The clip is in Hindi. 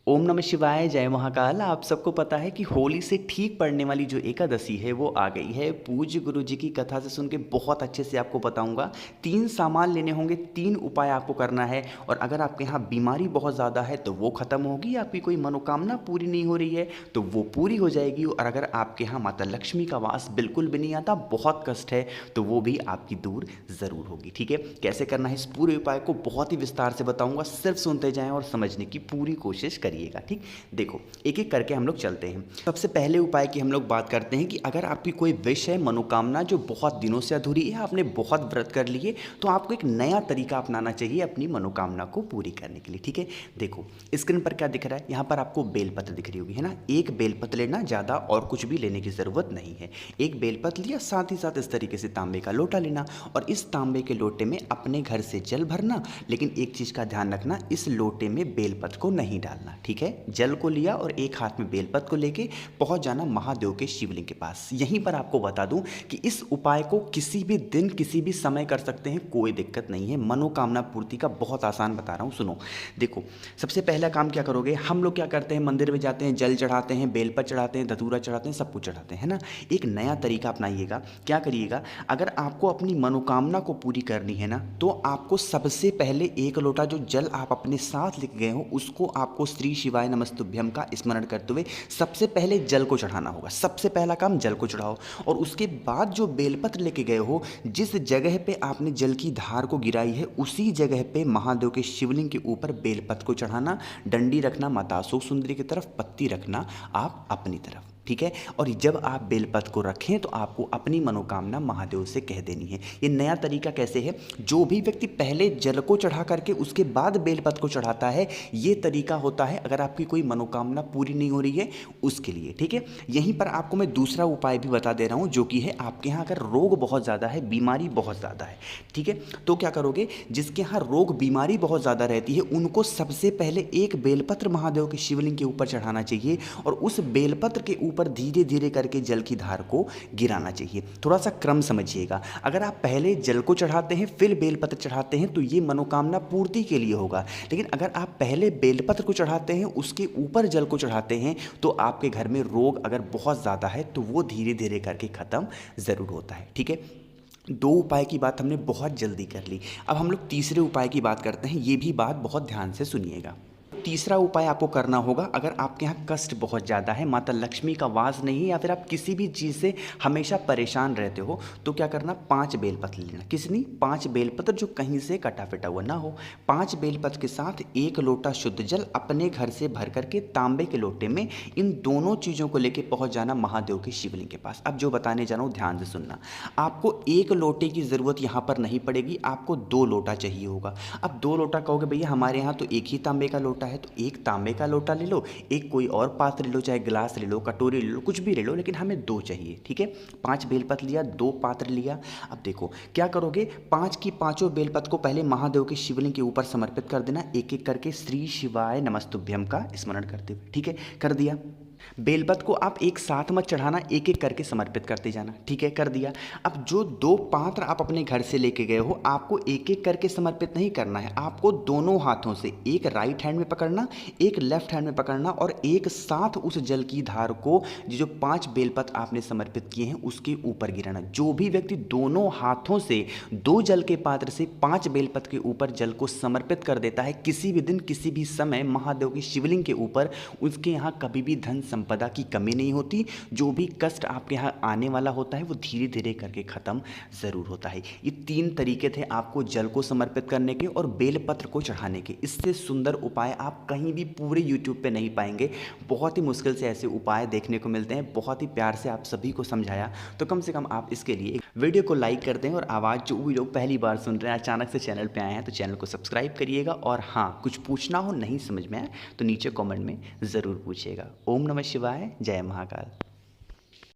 ओम नमः शिवाय, जय महाकाल। आप सबको पता है कि होली से ठीक पड़ने वाली जो एकादशी है वो आ गई है। पूज्य गुरु जी की कथा से सुन के बहुत अच्छे से आपको बताऊंगा। 3 सामान लेने होंगे, 3 उपाय आपको करना है। और अगर आपके यहाँ बीमारी बहुत ज़्यादा है तो वो खत्म होगी, आपकी कोई मनोकामना पूरी नहीं हो रही है तो वो पूरी हो जाएगी। और अगर आपके यहाँ माता लक्ष्मी का वास बिल्कुल भी नहीं आता, बहुत कष्ट है, तो वो भी आपकी दूर ज़रूर होगी। ठीक है, कैसे करना है इस पूरे उपाय को बहुत ही विस्तार से बताऊंगा। सिर्फ सुनते जाएं और समझने की पूरी कोशिश करिएगा। ठीक, देखो एक एक करके हम लोग चलते हैं। सबसे पहले उपाय की हम लोग बात करते हैं कि अगर आपकी कोई विश है, मनोकामना जो बहुत दिनों से अधूरी है, आपने बहुत व्रत कर लिए, तो आपको एक नया तरीका अपनाना चाहिए अपनी मनोकामना को पूरी करने के लिए। ठीक है, देखो स्क्रीन पर क्या दिख रहा है, यहाँ पर आपको बेलपत्र दिख रही होगी, है ना। एक बेलपत्र लेना, ज़्यादा और कुछ भी लेने की ज़रूरत नहीं है। एक बेलपत्र लिया, साथ ही साथ इस तरीके से तांबे का लोटा लेना और इस तांबे के लोटे में अपने घर से जल भरना। लेकिन एक चीज़ का ध्यान रखना, इस लोटे में बेलपत्र को नहीं डालना। ठीक है, जल को लिया और एक हाथ में बेलपत्र को लेके पहुंच जाना महादेव के शिवलिंग के पास। यहीं पर आपको बता दूं कि इस उपाय को किसी भी दिन किसी भी समय कर सकते हैं, कोई दिक्कत नहीं है। मनोकामना पूर्ति का बहुत आसान बता रहा हूं, सुनो। देखो सबसे पहला काम क्या करोगे, हम लोग क्या करते हैं, मंदिर में जाते हैं, जल चढ़ाते हैं, बेलपत्र चढ़ाते हैं, धतूरा चढ़ाते हैं, सब कुछ चढ़ाते हैं ना। एक नया तरीका अपनाइएगा। क्या करिएगा, अगर आपको अपनी मनोकामना को पूरी करनी है ना, तो आपको सबसे पहले एक लोटा जो जल आप अपने साथ लेके गए हो, उसको आपको श्री शिवाय नमस्तुभ्यम का स्मरण करते हुए सबसे पहले जल को चढ़ाना होगा। सबसे पहला काम जल को चढ़ाओ और उसके बाद जो बेलपत्र लेके गए हो, जिस जगह पे आपने जल की धार को गिराई है, उसी जगह पे महादेव के शिवलिंग के ऊपर बेलपत्र को चढ़ाना। डंडी रखना माता अशोक सुंदरी की तरफ, पत्ती रखना आप अपनी तरफ। ठीक है, और जब आप बेलपत्र को रखें तो आपको अपनी मनोकामना महादेव से कह देनी है। ये नया तरीका कैसे है, जो भी व्यक्ति पहले जल को चढ़ा करके उसके बाद बेलपत्र को चढ़ाता है, ये तरीका होता है अगर आपकी कोई मनोकामना पूरी नहीं हो रही है उसके लिए। ठीक है, यहीं पर आपको मैं दूसरा उपाय भी बता दे रहा हूँ, जो कि है आपके यहाँ अगर रोग बहुत ज़्यादा है, बीमारी बहुत ज़्यादा है, ठीक है, तो क्या करोगे, जिसके यहाँ रोग बीमारी बहुत ज़्यादा रहती है उनको सबसे पहले एक बेलपत्र महादेव के शिवलिंग के ऊपर चढ़ाना चाहिए और उस बेलपत्र के ऊपर धीरे धीरे करके जल की धार को गिराना चाहिए। थोड़ा सा क्रम समझिएगा, अगर आप पहले जल को चढ़ाते हैं फिर बेलपत्र चढ़ाते हैं तो ये मनोकामना पूर्ति के लिए होगा। लेकिन अगर आप पहले बेलपत्र को चढ़ाते हैं उसके ऊपर जल को चढ़ाते हैं तो आपके घर में रोग अगर बहुत ज़्यादा है तो वो धीरे धीरे करके ख़त्म ज़रूर होता है। ठीक है, 2 उपाय की बात हमने बहुत जल्दी कर ली। अब हम लोग तीसरे उपाय की बात करते हैं, ये भी बात बहुत ध्यान से सुनिएगा। तीसरा उपाय आपको करना होगा, अगर आपके यहाँ कष्ट बहुत ज़्यादा है, माता लक्ष्मी का वास नहीं है, या फिर आप किसी भी चीज़ से हमेशा परेशान रहते हो, तो क्या करना, 5 बेलपत्र लेना। किसनी, 5 बेलपत्र जो कहीं से कटा फिटा हुआ ना हो। 5 बेलपत्र के साथ 1 लोटा शुद्ध जल अपने घर से भर करके तांबे के लोटे में इन दोनों चीज़ों को लेकर पहुँच जाना महादेव के शिवलिंग के पास। अब जो बताने जा रहा हूँ ध्यान से सुनना। आपको 1 लोटे की ज़रूरत यहाँ पर नहीं पड़ेगी, आपको 2 लोटा चाहिए होगा। अब 2 लोटा कहोगे भैया हमारे यहाँ तो एक ही तांबे का लोटा है, तो एक तांबे का लोटा ले लो, एक कोई और पात्र ले लो, चाहे गिलास ले लो, कटोरी ले लो, कुछ भी ले लो, लेकिन हमें 2 चाहिए। ठीक है, 5 बेलपत्र लिया, 2 पात्र लिया। अब देखो क्या करोगे, 5 की पांचों बेलपत्र को पहले महादेव के शिवलिंग के ऊपर समर्पित कर देना, एक एक करके श्री शिवाय नमस्तुभ्यम का स्मरण करते हुए। ठीक है, कर दिया। बेलपत्र को आप एक साथ मत चढ़ाना, एक एक करके समर्पित करते जाना। ठीक है, कर दिया। अब जो 2 पात्र आप अपने घर से लेके गए हो, आपको एक एक करके समर्पित नहीं करना है, आपको दोनों हाथों से, एक राइट हैंड में पकड़ना, एक लेफ्ट हैंड में पकड़ना और एक साथ उस जल की धार को जो 5 बेलपत्र आपने समर्पित किए हैं उसके ऊपर गिराना। जो भी व्यक्ति दोनों हाथों से 2 जल के पात्र से 5 बेलपत्र के ऊपर जल को समर्पित कर देता है, किसी भी दिन किसी भी समय महादेव के शिवलिंग के ऊपर, उसके यहाँ कभी भी धन संपदा की कमी नहीं होती। जो भी कष्ट आपके यहाँ आने वाला होता है वो धीरे धीरे करके ख़त्म ज़रूर होता है। ये 3 तरीके थे आपको जल को समर्पित करने के और बेलपत्र को चढ़ाने के। इससे सुंदर उपाय आप कहीं भी पूरे YouTube पे नहीं पाएंगे। बहुत ही मुश्किल से ऐसे उपाय देखने को मिलते हैं। बहुत ही प्यार से आप सभी को समझाया, तो कम से कम आप इसके लिए वीडियो को लाइक कर दें और आवाज़ जो भी लोग पहली बार सुन रहे हैं, अचानक से चैनल पर आए हैं, तो चैनल को सब्सक्राइब करिएगा। और हाँ, कुछ पूछना हो, नहीं समझ में आए तो नीचे कॉमेंट में ज़रूर पूछिएगा। ओम नमः शिवाय, जय महाकाल।